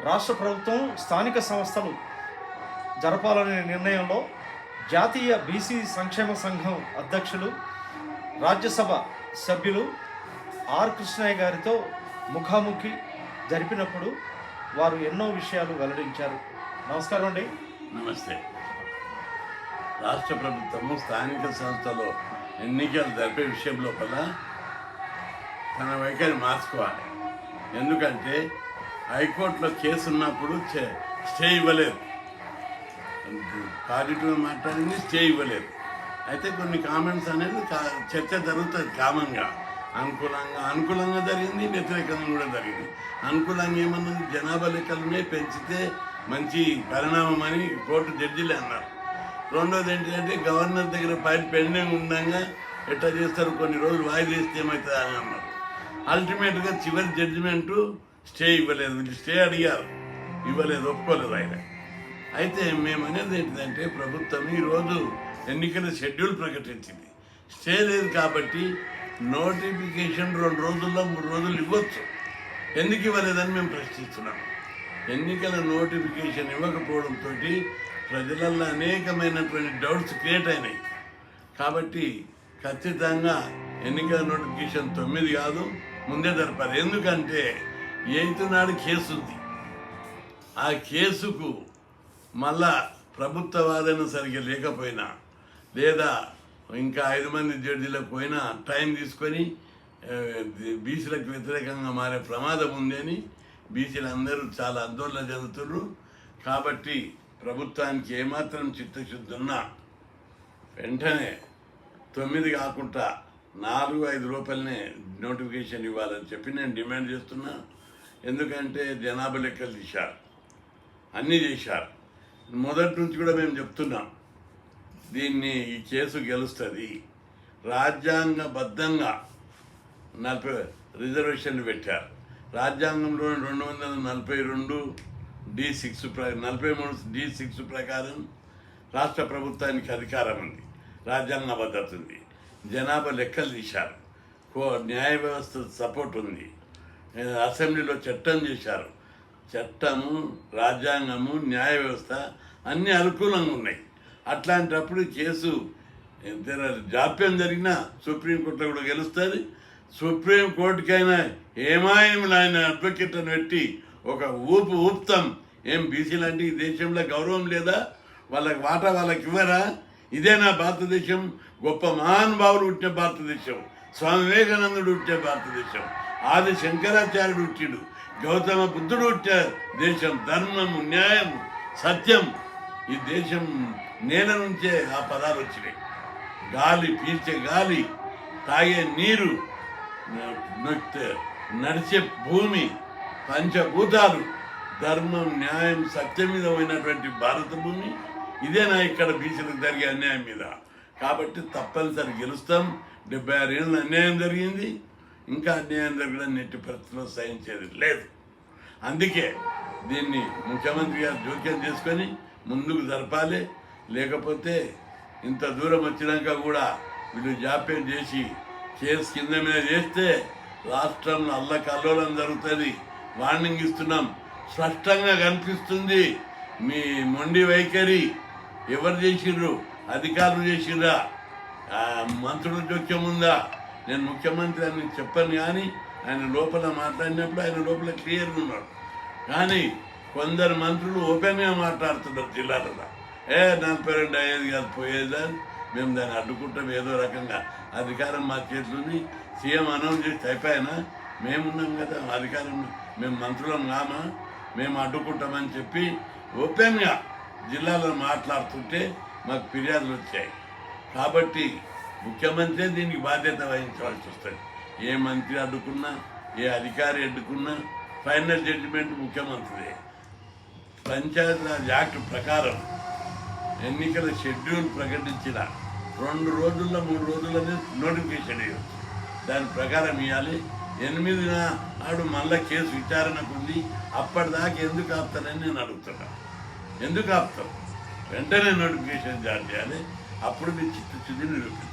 రాష్ట్ర ప్రభుత్వం స్థానిక సంస్థలు జరపాలనే నిర్ణయంలో జాతీయ బీసీ సంక్షేమ సంఘం అధ్యక్షులు రాజ్యసభ సభ్యులు ఆర్ కృష్ణయ్య గారితో ముఖాముఖి జరిపినప్పుడు వారు ఎన్నో విషయాలు వెల్లడించారు. నమస్కారం అండి. నమస్తే. రాష్ట్ర ప్రభుత్వము స్థానిక సంస్థలో ఎన్నికలు జరిపే విషయం లోపల తన వైఖరి మార్చుకోవాలి. ఎందుకంటే హైకోర్టులో కేసు ఉన్నప్పుడు స్టే ఇవ్వలేదు, పాజిటివ్గా మాట్లాడింది, స్టే ఇవ్వలేదు. అయితే కొన్ని కామెంట్స్ అనేది చర్చ జరుగుతుంది కామన్గా. అనుకూలంగా జరిగింది, వ్యతిరేకంగా కూడా జరిగింది. అనుకూలంగా ఏమన్నది, జనాభా లెక్కలనే పెంచితే మంచి పరిణామం అని కోర్టు జడ్జిలే అన్నారు. రెండోది ఏంటంటే గవర్నర్ దగ్గర ఫైల్ పెండింగ్ ఉండగా ఎట్లా చేస్తారు, కొన్ని రోజులు వాయిదా వేస్తే ఏమవుతుంది అని అన్నారు. అల్టిమేట్గా చివరి జడ్జిమెంటు స్టే ఇవ్వలేదు. వీళ్ళు స్టే అడిగారు, ఇవ్వలేదు, ఒప్పుకోలేదు ఆయన. అయితే మేము అనేది ఏంటిదంటే ప్రభుత్వం ఈరోజు ఎన్నికల షెడ్యూల్ ప్రకటించింది, స్టే లేదు కాబట్టి నోటిఫికేషన్ 2 రోజుల్లో 3 రోజులు ఇవ్వచ్చు. ఎందుకు ఇవ్వలేదని మేము ప్రశ్నిస్తున్నాం. ఎన్నికల నోటిఫికేషన్ ఇవ్వకపోవడంతో ప్రజలలో అనేకమైనటువంటి డౌట్స్ క్రియేట్ అయినాయి. కాబట్టి ఖచ్చితంగా ఎన్నికల నోటిఫికేషన్ 9 కాదు, ముందే జరపాలి. ఎందుకంటే 8 నాడు కేసు ఉంది. ఆ కేసుకు మళ్ళా ప్రభుత్వ వాదన సరిగ్గా లేకపోయినా, లేదా ఇంకా 5 మంది జడ్జీలకు పోయినా టైం తీసుకొని బీసీలకు వ్యతిరేకంగా మారే ప్రమాదం ఉంది అని బీసీలు అందరూ చాలా ఆందోళన చెందుతున్నారు. కాబట్టి ప్రభుత్వానికి ఏమాత్రం చిత్తశుద్ధి ఉన్నా వెంటనే 9 కాకుండా 4-5 రూపాయలనే నోటిఫికేషన్ ఇవ్వాలని చెప్పి నేను డిమాండ్ చేస్తున్నా. ఎందుకంటే జనాభా లెక్కలు తీశారు, అన్నీ చేశారు. మొదటి నుంచి కూడా మేము చెప్తున్నాం, దీన్ని ఈ కేసు గెలుస్తుంది. రాజ్యాంగబద్ధంగా 40 రిజర్వేషన్లు పెట్టారు. రాజ్యాంగంలో 242D6 43D6 ప్రకారం రాష్ట్ర ప్రభుత్వానికి అధికారం ఉంది, రాజ్యాంగ భద్రత ఉంది, జనాభా లెక్కలు తీశారు, న్యాయ వ్యవస్థ సపోర్ట్ ఉంది, అసెంబ్లీలో చట్టం చేశారు. చట్టము, రాజ్యాంగము, న్యాయ వ్యవస్థ అన్నీ అనుకూలంగా ఉన్నాయి. అట్లాంటప్పుడు కేసు జాప్యం జరిగినా సుప్రీంకోర్టులో కూడా గెలుస్తుంది. సుప్రీంకోర్టుకైనా ఏమాయములు ఆయన అడ్వకేట్లను పెట్టి ఒక ఊపుతాం. ఏం బీసీలు అంటే ఈ దేశంలో గౌరవం లేదా? వాళ్ళకి వాటా వాళ్ళకి ఇవ్వరా? ఇదేనా భారతదేశం? గొప్ప మహానుభావులు పుట్టిన భారతదేశం, స్వామి వివేకానందుడు పుట్టిన భారతదేశం, ఆది శంకరాచార్యుడు పుట్టిడు, గౌతమ బుద్ధుడు పుట్టిన దేశం. ధర్మము, న్యాయము, సత్యం, ఈ దేశం నేల నుంచే ఆ పదాలు వచ్చినాయి. గాలి, పీల్చే గాలి, తాగే నీరు, నడిచే భూమి, పంచభూతాలు, ధర్మం, న్యాయం, సత్యం మీద పోయినటువంటి భారత భూమి ఇదేనా ఇక్కడ బీసీలకు జరిగే అన్యాయం మీద? కాబట్టి తప్పనిసరి గెలుస్తాం. 76 ఏళ్ళ అన్యాయం జరిగింది, ఇంకా అన్యాయం జరగడం నెట్టి పరిస్థితిలో సహించేది లేదు. అందుకే దీన్ని ముఖ్యమంత్రి గారు జోక్యం చేసుకొని ముందుకు జరపాలి. లేకపోతే ఇంత దూరం వచ్చినాక కూడా వీళ్ళు జాప్యం చేసి కేసు కింద మీద చేస్తే రాష్ట్రంలో అల్లకల్లోలం జరుగుతుంది. వార్నింగ్ ఇస్తున్నాం. స్పష్టంగా కనిపిస్తుంది మీ మొండి వైఖరి. ఎవరు చేసిండ్రు? అధికారులు చేసిండ్రా? మంత్రుల జోక్యం ఉందా? నేను ముఖ్యమంత్రి అని చెప్పను, కానీ ఆయన లోపల మాట్లాడినప్పుడు ఆయన లోపల క్లియర్గా ఉన్నాడు. కానీ కొందరు మంత్రులు ఓపెన్గా మాట్లాడుతున్నారు జిల్లాలలో. 42 అయ్యేది కాదు, పోయేదా, మేము దాన్ని అడ్డుకుంటాం. ఏదో రకంగా అధికారం మా చేతులని సీఎం అనౌన్స్ చేసి అయిపోయినా మేమున్నాం కదా అధికారంలో, మేము మంత్రులం కామా, మేము అడ్డుకుంటామని చెప్పి ఓపెన్గా జిల్లాలో మాట్లాడుతుంటే మాకు ఫిర్యాదులు వచ్చాయి. కాబట్టి ముఖ్యమంత్రి దీనికి బాధ్యత వహించవలసి వస్తుంది. ఏ మంత్రి అడ్డుకున్నా, ఏ అధికారి అడ్డుకున్నా ఫైనల్ జడ్జిమెంట్ ముఖ్యమంత్రిదే. పంచాయతీరాజ్ యాక్ట్ ప్రకారం ఎన్నికల షెడ్యూల్ ప్రకటించిన 2 రోజుల్లో 3 రోజులనే నోటిఫికేషన్ ఇవ్వచ్చు. దాని ప్రకారం ఇవ్వాలి. 8 నాడు మళ్ళీ కేసు విచారణకు ఉంది. అప్పటిదాకా ఎందుకు ఆపుతారని నేను అడుగుతున్నాను. ఎందుకు ఆపుతాం? వెంటనే నోటిఫికేషన్ జారీ చేయాలి. అప్పుడు మీ చిత్తశుద్ధి నిరూపిస్తారు.